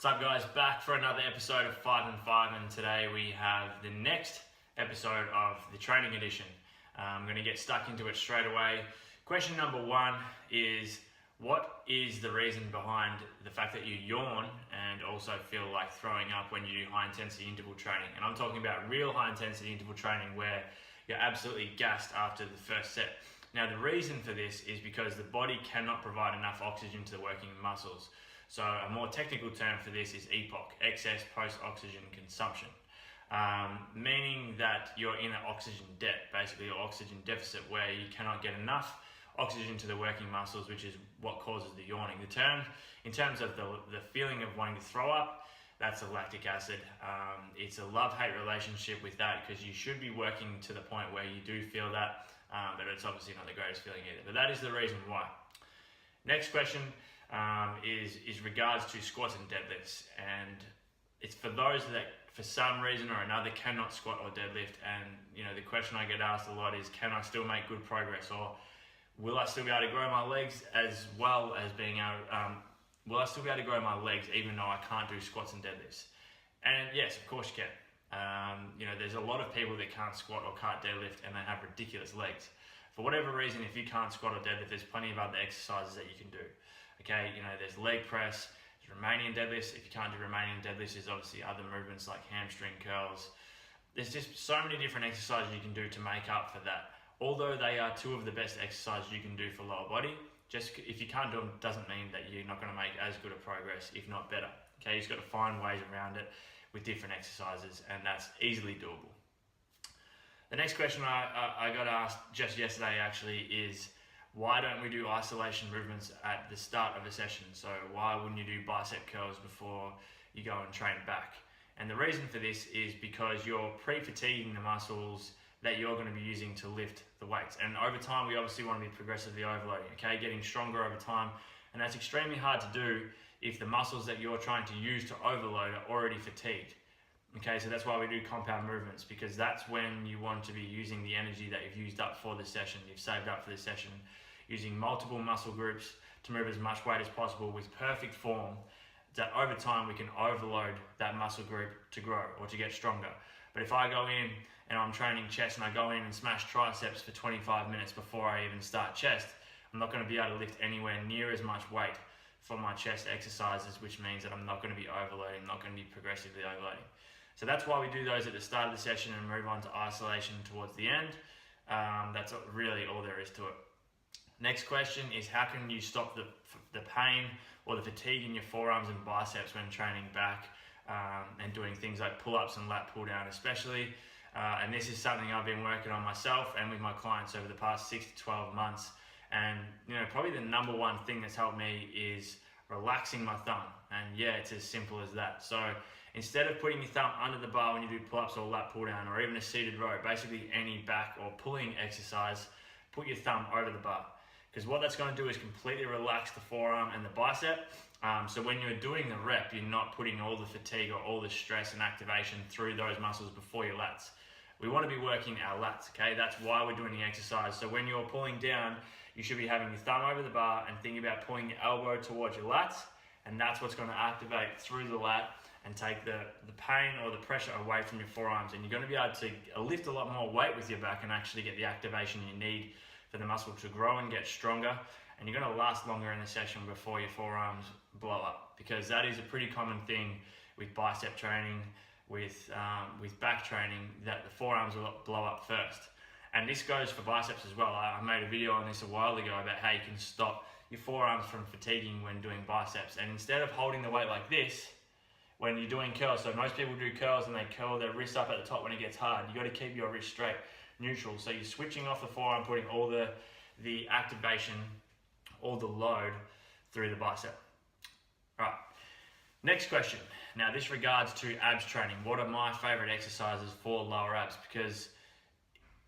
What's up guys, back for another episode of 5 and 5, and today we have the next episode of the training edition. I'm going to get stuck into it straight away. Question number one is, what is the reason behind the fact that you yawn and also feel like throwing up when you do high intensity interval training? And I'm talking about real high intensity interval training where you're absolutely gassed after the first set. Now the reason for this is because the body cannot provide enough oxygen to the working muscles. So a more technical term for this is EPOC, excess post-oxygen consumption, meaning that you're in an oxygen debt, basically an oxygen deficit, where you cannot get enough oxygen to the working muscles, which is what causes the yawning. The term, in terms of the feeling of wanting to throw up, that's a lactic acid. It's a love-hate relationship with that, because you should be working to the point where you do feel that, but it's obviously not the greatest feeling either. But that is the reason why. Next question is regards to squats and deadlifts, and it's for those that for some reason or another cannot squat or deadlift. And the question I get asked a lot is, can I still make good progress, or will I still be able to grow my legs as well as being able, will I still be able to grow my legs even though I can't do squats and deadlifts? And yes, of course you can. There's a lot of people that can't squat or can't deadlift and they have ridiculous legs. For whatever reason, if you can't squat or deadlift, there's plenty of other exercises that you can do. Okay, there's leg press, there's Romanian deadlifts. If you can't do Romanian deadlifts, there's obviously other movements like hamstring curls. There's just so many different exercises you can do to make up for that. Although they are two of the best exercises you can do for lower body, just if you can't do them doesn't mean that you're not going to make as good a progress, if not better. Okay, you just got to find ways around it with different exercises, and that's easily doable. The next question I got asked just yesterday actually is, why don't we do isolation movements at the start of a session? So why wouldn't you do bicep curls before you go and train back? And the reason for this is because you're pre-fatiguing the muscles that you're going to be using to lift the weights. And over time, we obviously want to be progressively overloading, okay? Getting stronger over time. And that's extremely hard to do if the muscles that you're trying to use to overload are already fatigued. Okay, so that's why we do compound movements, because that's when you want to be using the energy that you've used up for the session, you've saved up for the session, using multiple muscle groups to move as much weight as possible with perfect form, that over time we can overload that muscle group to grow or to get stronger. But if I go in and I'm training chest and I go in and smash triceps for 25 minutes before I even start chest, I'm not going to be able to lift anywhere near as much weight for my chest exercises, which means that I'm not going to be overloading, I'm not going to be progressively overloading. So that's why we do those at the start of the session and move on to isolation towards the end. That's really all there is to it. Next question is, how can you stop the pain or the fatigue in your forearms and biceps when training back and doing things like pull-ups and lat pull-down especially. And this is something I've been working on myself and with my clients over the past 6 to 12 months. And probably the number one thing that's helped me is relaxing my thumb. And yeah, it's as simple as that. So instead of putting your thumb under the bar when you do pull-ups or lat pull-down or even a seated row, basically any back or pulling exercise, put your thumb over the bar. Because what that's going to do is completely relax the forearm and the bicep. So when you're doing the rep, you're not putting all the fatigue or all the stress and activation through those muscles before your lats. We want to be working our lats, okay? That's why we're doing the exercise. So when you're pulling down, you should be having your thumb over the bar and thinking about pulling your elbow towards your lats, and that's what's going to activate through the lat and take the pain or the pressure away from your forearms. And you're going to be able to lift a lot more weight with your back and actually get the activation you need for the muscle to grow and get stronger. And you're going to last longer in the session before your forearms blow up, because that is a pretty common thing with bicep training, with back training, that the forearms will blow up first. And this goes for biceps as well. I made a video on this a while ago about how you can stop your forearms from fatiguing when doing biceps. And instead of holding the weight like this when you're doing curls, so most people do curls and they curl their wrist up at the top when it gets hard. You got to keep your wrist straight, neutral. So you're switching off the forearm, putting all the activation, all the load through the bicep. All right, next question. Now this regards to abs training. What are my favorite exercises for lower abs? Because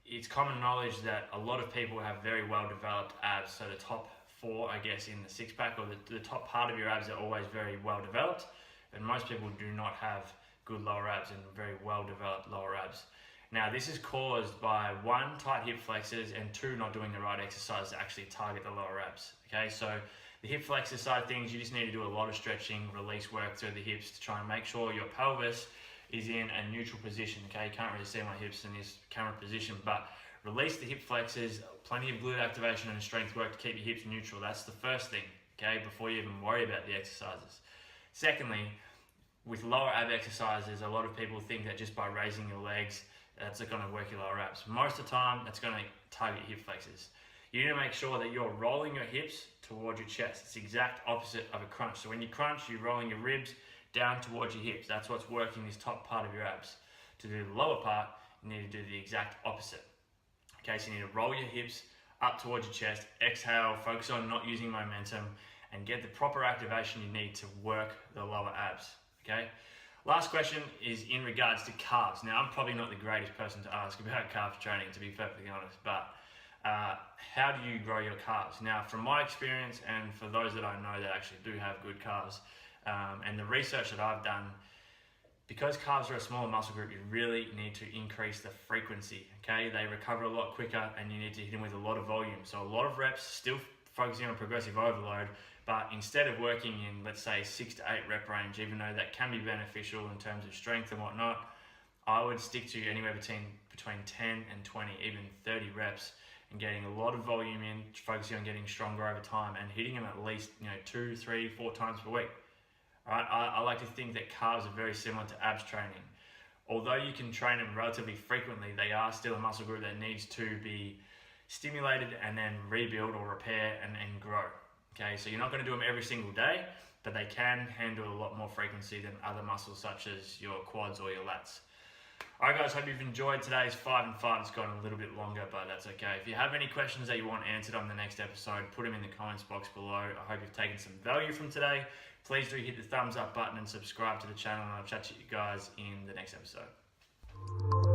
it's common knowledge that a lot of people have very well developed abs. So the top four, I guess, in the six pack, or the top part of your abs are always very well developed. And most people do not have good lower abs and very well developed lower abs. Now this is caused by 1, tight hip flexors, and 2, not doing the right exercise to actually target the lower abs. Okay, so the The hip flexor side of things, you just need to do a lot of stretching, release work through the hips to try and make sure your pelvis is in a neutral position. Okay, you can't really see my hips in this camera position, but release the hip flexors, plenty of glute activation and strength work to keep your hips neutral. That's the first thing, okay, before you even worry about the exercises. Secondly, with lower ab exercises, a lot of people think that just by raising your legs, that's going to work your lower abs. Most of the time, that's going to target hip flexors. You need to make sure that you're rolling your hips towards your chest. It's the exact opposite of a crunch. So when you crunch, you're rolling your ribs down towards your hips. That's what's working this top part of your abs. To do the lower part, you need to do the exact opposite. Okay, so you need to roll your hips up towards your chest, exhale, focus on not using momentum, and get the proper activation you need to work the lower abs. Okay. Last question is in regards to carbs. Now, I'm probably not the greatest person to ask about carbs training, to be perfectly honest, but how do you grow your carbs? Now, from my experience and for those that I know that actually do have good carbs, and the research that I've done, because carbs are a smaller muscle group, you really need to increase the frequency, okay? They recover a lot quicker and you need to hit them with a lot of volume. So a lot of reps, still focusing on progressive overload, but instead of working in, let's say, 6 to 8 rep range, even though that can be beneficial in terms of strength and whatnot, I would stick to anywhere between 10 and 20, even 30 reps, and getting a lot of volume in, focusing on getting stronger over time and hitting them at least 2, 3, 4 times per week. All right? I like to think that carbs are very similar to abs training. Although you can train them relatively frequently, they are still a muscle group that needs to be stimulated and then rebuild or repair and grow. Okay, so you're not going to do them every single day, but they can handle a lot more frequency than other muscles such as your quads or your lats. Alright guys, hope you've enjoyed today's 5 and 5. It's gone a little bit longer, but that's okay. If you have any questions that you want answered on the next episode, put them in the comments box below. I hope you've taken some value from today. Please do hit the thumbs up button and subscribe to the channel, and I'll chat to you guys in the next episode.